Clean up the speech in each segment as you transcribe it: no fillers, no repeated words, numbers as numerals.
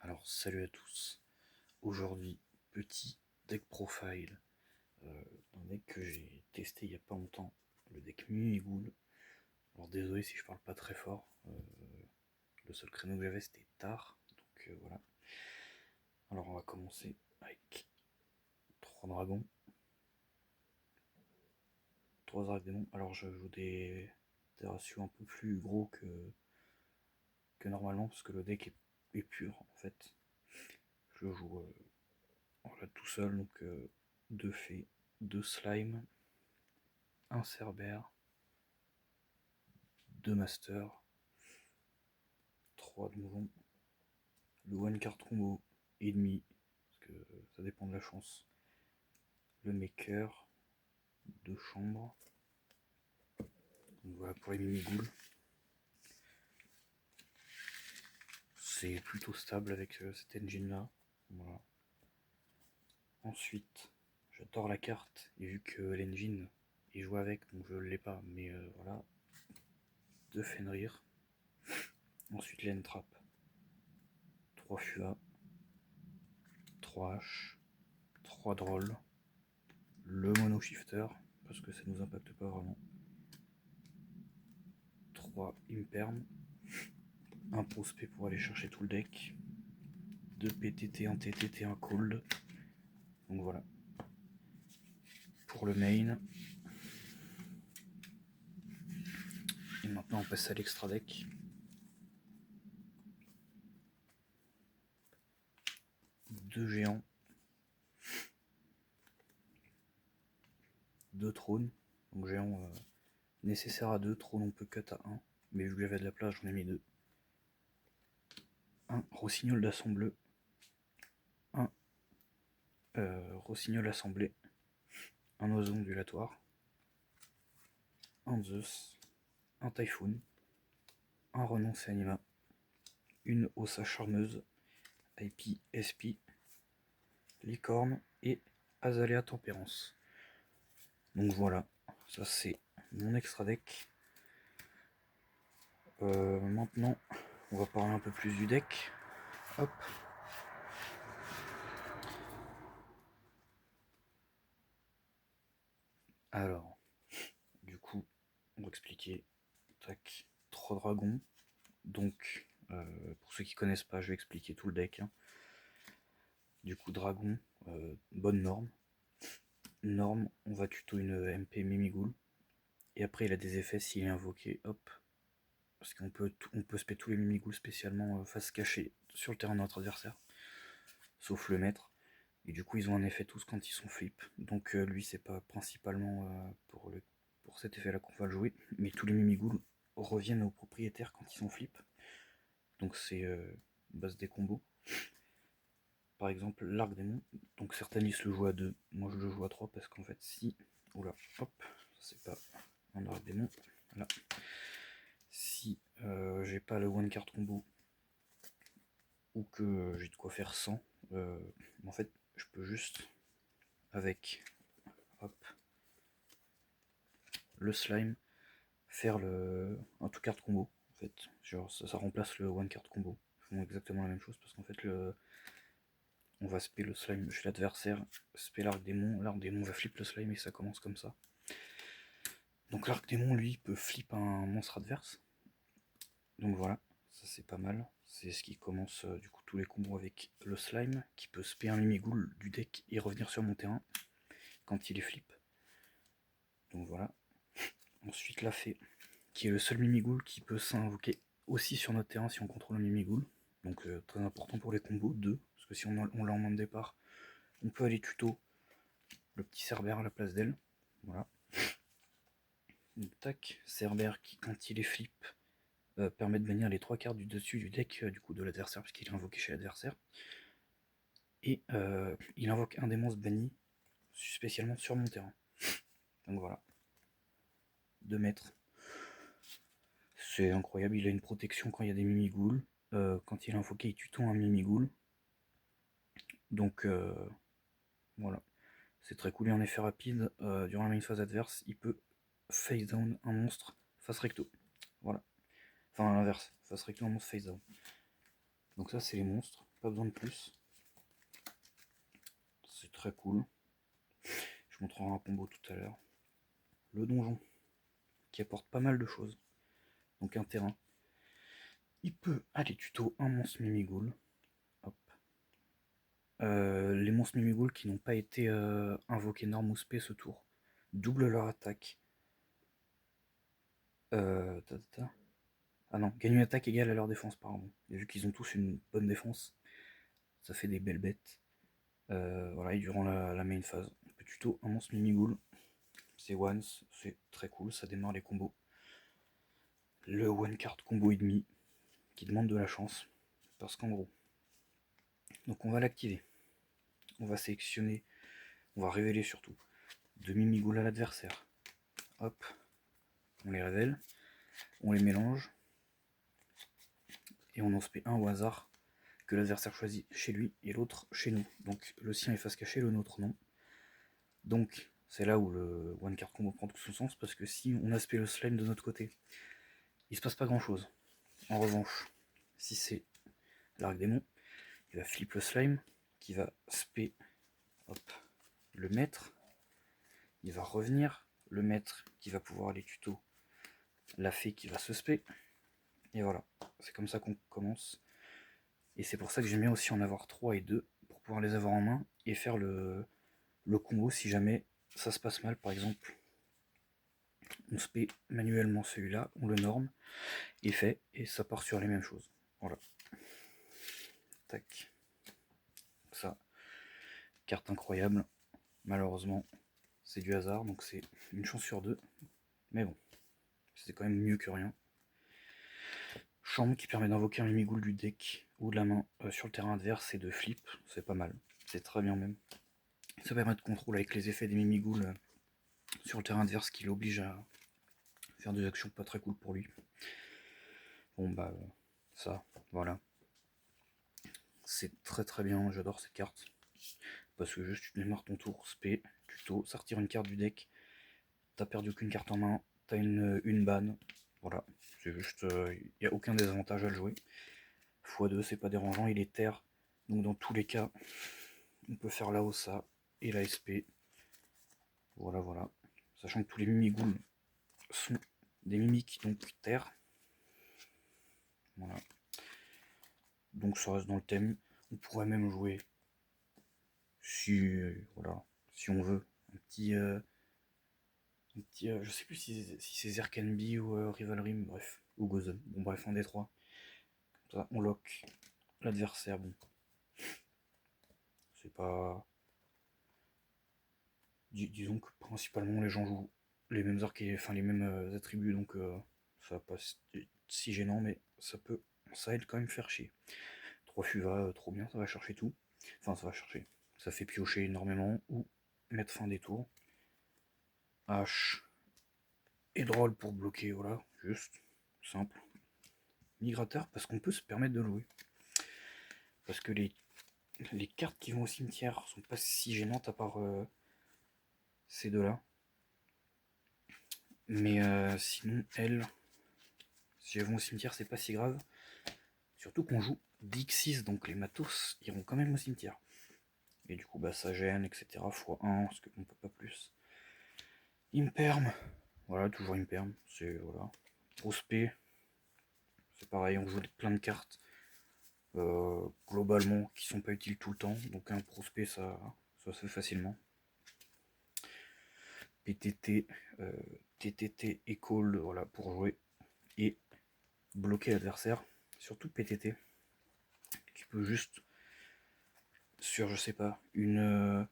Alors salut à tous, aujourd'hui petit deck profile d'un deck que j'ai testé il n'y a pas longtemps, le deck Mimighoul. Alors désolé si je parle pas très fort, le seul créneau que j'avais c'était tard, donc voilà. Alors on va commencer avec 3 dragons, 3 archdémons. Alors je joue des ratios un peu plus gros que normalement parce que le deck est pur en fait. Je joue voilà, tout seul, donc 2 fées, 2 slimes, un cerbère, 2 masters, 3 donjons, le one card combo et demi, parce que ça dépend de la chance, le maker, 2 chambres. Donc voilà pour les mini-ghouls. C'est plutôt stable avec cette engine là. Voilà. Ensuite, j'adore la carte, et vu que l'engine il joue avec, donc je ne l'ai pas, mais voilà. 2 Fenrir. Ensuite l'Entrap, 3 Fua, 3 H, 3 Drôles, le Mono Shifter, parce que ça nous impacte pas vraiment, 3 Imperm, un prospect pour aller chercher tout le deck, 2 PTT, 1 TTT, 1 Cold. Donc voilà. Pour le main. Et maintenant on passe à l'extra deck. 2 géants, 2 trônes. Donc géant nécessaire à 2, trône on peut cut à 1. Mais vu que j'avais de la place, j'en ai mis 2. Un rossignol d'assemblée, un rossignol assemblé, un oiseau ondulatoire, un Zeus, un Typhoon, un renonce anima, une ossa charmeuse, IP, SP, licorne et Azalea tempérance. Donc voilà, ça c'est mon extra deck. Maintenant, on va parler un peu plus du deck. Hop. Alors, du coup, on va expliquer. Tac, 3 dragons. Donc, pour ceux qui connaissent pas, je vais expliquer tout le deck. Hein. Du coup, dragon, bonne norme. Norme, on va tuto une MP Mimighoul. Et après, il a des effets s'il est invoqué. Hop. Parce qu'on peut, on peut spé tous les Mimighouls spécialement face cachée sur le terrain de notre adversaire. Sauf le maître. Et du coup, ils ont un effet tous quand ils sont flip. Donc lui, c'est pas principalement pour cet effet-là qu'on va le jouer. Mais tous les Mimighouls reviennent au propriétaire quand ils sont flip. Donc c'est base des combos. Par exemple, l'arc démon. Donc certains listes le jouent à 2. Moi, je le joue à 3 parce qu'en fait, si... Oula, hop, c'est pas un arc démon. Là. Si j'ai pas le one card combo ou que j'ai de quoi faire sans, en fait, je peux juste avec hop, le slime faire un tout card combo. En fait, genre ça remplace le one card combo. Ils font exactement la même chose parce qu'en fait on va spé le slime chez l'adversaire, spé l'arc démon va flip le slime et ça commence comme ça. Donc l'arc démon lui peut flip un monstre adverse. Donc voilà, ça c'est pas mal. C'est ce qui commence du coup tous les combos avec le slime qui peut spé un Mimighoul du deck et revenir sur mon terrain quand il est flip. Donc voilà. Ensuite la fée, qui est le seul Mimighoul qui peut s'invoquer aussi sur notre terrain si on contrôle un Mimighoul. Donc très important pour les combos, 2, parce que si on l'a en main de départ, on peut aller tuto le petit Cerbère à la place d'elle. Voilà. Donc, tac, Cerbère qui quand il est flip permet de bannir les 3 cartes du dessus du deck du coup de l'adversaire, puisqu'il est invoqué chez l'adversaire. Et il invoque un des monstres bannis spécialement sur mon terrain. Donc voilà. 2 mètres. C'est incroyable, il a une protection quand il y a des Mimighouls. Quand il est invoqué, il tuto un Mimighoul. Donc voilà. C'est très cool et en effet rapide. Durant la main phase adverse, il peut face down un monstre face recto. Voilà. Enfin à l'inverse, face recto un monstre face down. Donc ça c'est les monstres. pas besoin de plus. C'est très cool. Je vous montrerai un combo tout à l'heure. Le donjon, qui apporte pas mal de choses. Donc un terrain. Il peut aller tuto un monstre Mimigoul. Hop. Les monstres Mimigoul qui n'ont pas été invoqués norme ou spé ce tour. Double leur attaque. Ah non, gagne une attaque égale à leur défense, pardon. Et vu qu'ils ont tous une bonne défense, ça fait des belles bêtes. Voilà, et durant la main phase, on peut tuto un monstre Mimigoul. C'est once, c'est très cool, ça démarre les combos. Le one card combo et demi, qui demande de la chance. Parce qu'en gros, donc on va l'activer. On va sélectionner, on va révéler surtout 2 Mimigoul à l'adversaire. Hop, on les révèle, on les mélange, et on en spé un au hasard que l'adversaire choisit chez lui et l'autre chez nous. Donc le sien est face cachée, le nôtre non. Donc c'est là où le one card combo prend tout son sens, parce que si on aspect le slime de notre côté, il se passe pas grand chose. En revanche, si c'est l'arc-démon, il va flip le slime, qui va spé, hop, le maître, il va revenir, le maître qui va pouvoir aller tuto la fée qui va se spé, et voilà, c'est comme ça qu'on commence. Et c'est pour ça que j'aime bien aussi en avoir 3 et 2, pour pouvoir les avoir en main, et faire le combo si jamais ça se passe mal. Par exemple, on spé manuellement celui-là, on le norme, et fait, et ça part sur les mêmes choses. Voilà. Tac. Ça. Carte incroyable. Malheureusement, c'est du hasard, donc c'est une chance sur 2. Mais bon, c'est quand même mieux que rien. Chambre qui permet d'invoquer un Mimigoul du deck ou de la main sur le terrain adverse et de flip. C'est pas mal. C'est très bien même. Ça permet de contrôle avec les effets des Mimigoul sur le terrain adverse qui l'oblige à faire des actions pas très cool pour lui. Bon bah ça, voilà. C'est très bien, j'adore cette carte. Parce que juste tu démarres ton tour, spé, tuto, ça retire une carte du deck, t'as perdu aucune carte en main, t'as une banne, voilà. C'est juste, il n'y a aucun désavantage à le jouer. x2 c'est pas dérangeant, il est terre, donc dans tous les cas, on peut faire la OSA et la SP. Voilà. Sachant que tous les Mimigouls sont des mimiques, donc terre. Voilà. Donc ça reste dans le thème. On pourrait même jouer, si on veut, un petit je sais plus si c'est Zerkenby ou Rivalry, bref, ou Gozen. Bon bref, un des trois. Comme ça, on lock l'adversaire. Bon, c'est pas... disons que principalement les gens jouent les mêmes arcs enfin les mêmes attributs, donc ça va pas si gênant, mais ça aide quand même faire chier. 3 Fuva, trop bien, ça va chercher tout. Enfin, ça va chercher. Ça fait piocher énormément ou mettre fin des tours. H et drôle pour bloquer, voilà, juste, simple. Migrateur, parce qu'on peut se permettre de jouer. Parce que les cartes qui vont au cimetière sont pas si gênantes à part ces deux-là. Mais sinon, elles, si elles vont au cimetière, c'est pas si grave. Surtout qu'on joue Dixis, donc les matos iront quand même au cimetière. Et du coup, bah ça gêne, etc. x1, parce qu'on peut pas plus. Imperm, voilà, toujours Imperm. C'est, voilà. Prospect, c'est pareil, on joue plein de cartes. Globalement, qui sont pas utiles tout le temps. Donc un prospect, ça se fait facilement. PTT, TTT et call, voilà, pour jouer et bloquer l'adversaire. Surtout PTT, qui peut juste, sur, je sais pas, une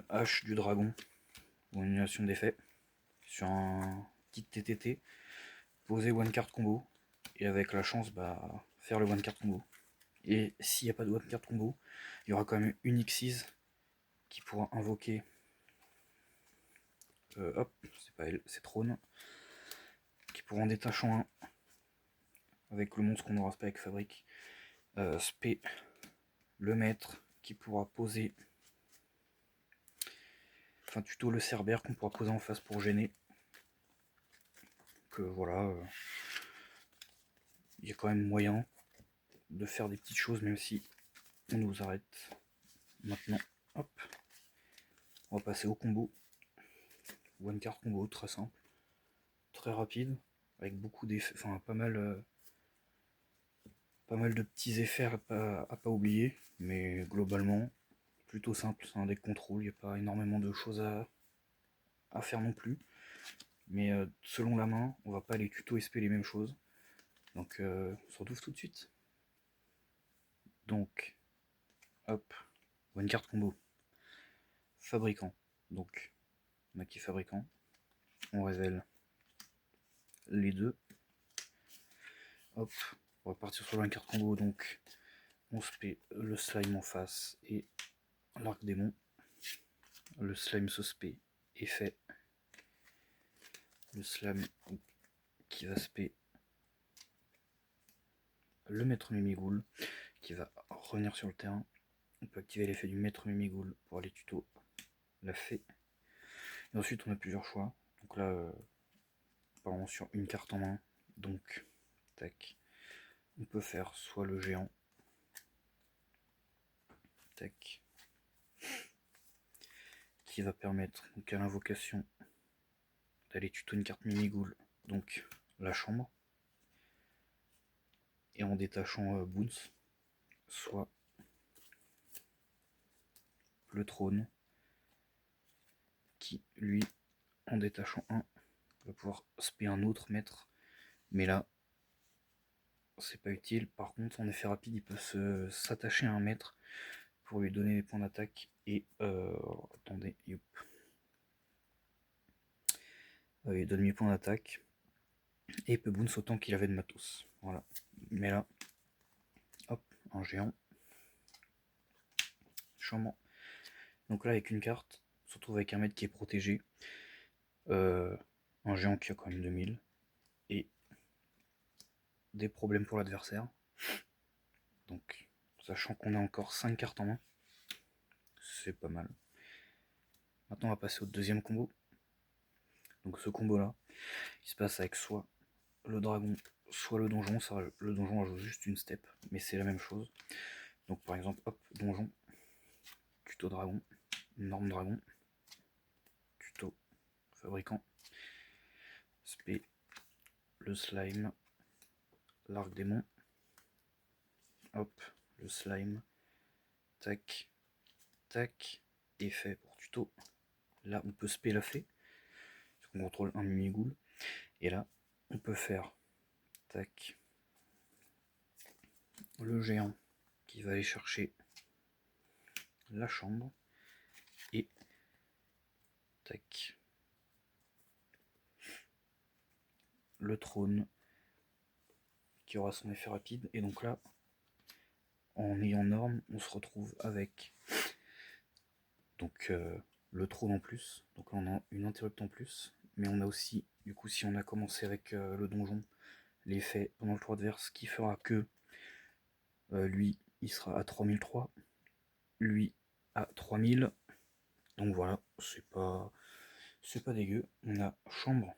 hache du dragon, ou une annulation d'effet, sur un petit TTT, poser one card combo, et avec la chance, bah, faire le one card combo. Et s'il n'y a pas de one card combo, il y aura quand même une Xyz qui pourra invoquer, hop, c'est pas elle, c'est Trône, qui pourra en détachant un, avec le monstre qu'on aura spé avec Fabrique, spé le maître qui pourra poser, enfin tuto le cerbère qu'on pourra poser en face pour gêner. Que voilà, il y a quand même moyen. de faire des petites choses, même si on nous arrête. Maintenant, hop, on va passer au combo. One card combo, très simple, très rapide, avec beaucoup d'effets, enfin pas mal de petits effets à pas oublier, mais globalement plutôt simple. C'est un deck contrôle, il n'y a pas énormément de choses à faire non plus, mais selon la main, on va pas les tuto SP les mêmes choses, donc on se retrouve tout de suite. Donc hop, one card combo, fabricant, donc on a qui fabricant, on révèle les deux, hop, on va partir sur one card combo, donc on spé le slime en face et l'arc démon. Le slime se spé est fait. Le slime qui va spé le maître Mimigoul qui va revenir sur le terrain. On peut activer l'effet du maître Mimigoul pour aller tuto la fée. Et ensuite on a plusieurs choix. Donc là, apparemment sur une carte en main. Donc, tac. On peut faire soit le géant. Tac. Qui va permettre donc à l'invocation d'aller tuto une carte Mimigoul. Donc la chambre. Et en détachant Boons, soit le trône, qui lui, en détachant un, va pouvoir spé un autre maître. Mais là, c'est pas utile. Par contre, en effet rapide, il peut s'attacher à un maître pour lui donner des points d'attaque. Et attendez, youp. Il donne 1000 points d'attaque. Et il peut bounce autant qu'il avait de matos. Voilà. Mais là, hop, un géant. Chambre. Donc là, avec une carte, on se retrouve avec un maître qui est protégé. Un géant qui a quand même 2000. Et des problèmes pour l'adversaire. Donc, sachant qu'on a encore 5 cartes en main, c'est pas mal. Maintenant, on va passer au deuxième combo. Donc, ce combo-là, il se passe avec soit le dragon, soit le donjon. Ça, le donjon ajoute juste une step, mais c'est la même chose. Donc, par exemple, hop, donjon, tuto dragon, norme dragon, tuto fabricant, spé, le slime, l'arc démon, hop, le slime, tac, tac, effet pour tuto. Là, on peut spé la fée, parce qu'on contrôle un Mimigoul. Et là, on peut faire, tac, le géant qui va aller chercher la chambre. Et, tac, le trône qui aura son effet rapide. Et donc là, en ayant norme, on se retrouve avec donc le trône en plus. Donc là, on a une interrupte en plus. Mais on a aussi, du coup, si on a commencé avec le donjon, l'effet pendant le tour adverse qui fera que lui, il sera à 3003, lui à 3000. Donc voilà, c'est pas dégueu. On a chambre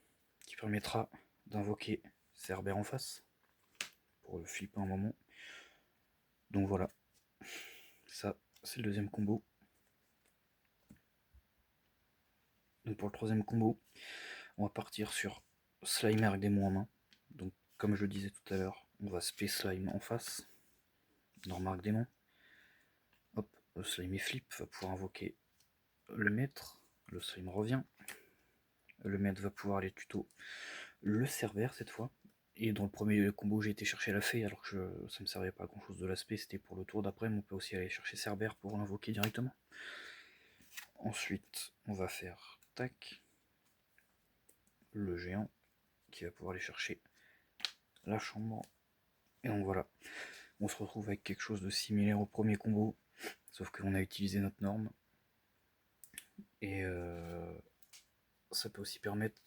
qui permettra d'invoquer Cerbère en face pour le flipper un moment. Donc voilà, ça c'est le deuxième combo. Donc pour le troisième combo, on va partir sur Slimer avec des mots en main. Donc comme je le disais tout à l'heure, on va Space Slime en face, normal avec des noms. Hop, le slime est flip, va pouvoir invoquer le maître, le slime revient. Le maître va pouvoir aller tuto le Cerbère cette fois. Et dans le premier combo, j'ai été chercher la fée alors que ça me servait pas à grand chose de l'aspect, c'était pour le tour d'après, mais on peut aussi aller chercher Cerbère pour l'invoquer directement. Ensuite, on va faire tac, le géant qui va pouvoir aller chercher la chambre. Et donc voilà, on se retrouve avec quelque chose de similaire au premier combo, sauf que l'on a utilisé notre norme. Et ça peut aussi permettre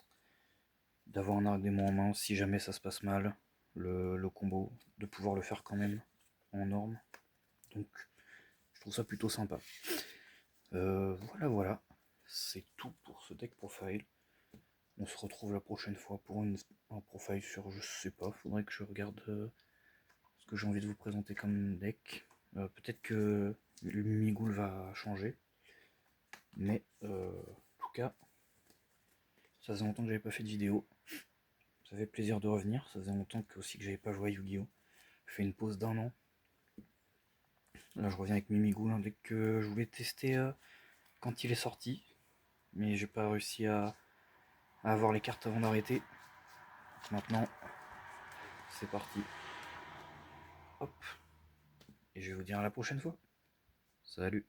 d'avoir un arc démon en main si jamais ça se passe mal, le combo, de pouvoir le faire quand même en norme. Donc je trouve ça plutôt sympa. Voilà, c'est tout pour ce deck profile. On se retrouve la prochaine fois pour un profile sur, je sais pas, faudrait que je regarde ce que j'ai envie de vous présenter comme deck. Peut-être que le Mimigoul va changer, mais en tout cas, ça faisait longtemps que j'avais pas fait de vidéo. Ça fait plaisir de revenir. Ça faisait longtemps aussi que j'avais pas joué à Yu-Gi-Oh! Je fais une pause d'1 an. Là, je reviens avec Mimigoul, un deck que je voulais tester quand il est sorti, mais j'ai pas réussi à avoir les cartes avant d'arrêter. Maintenant, c'est parti. Hop. Et je vais vous dire à la prochaine fois. Salut.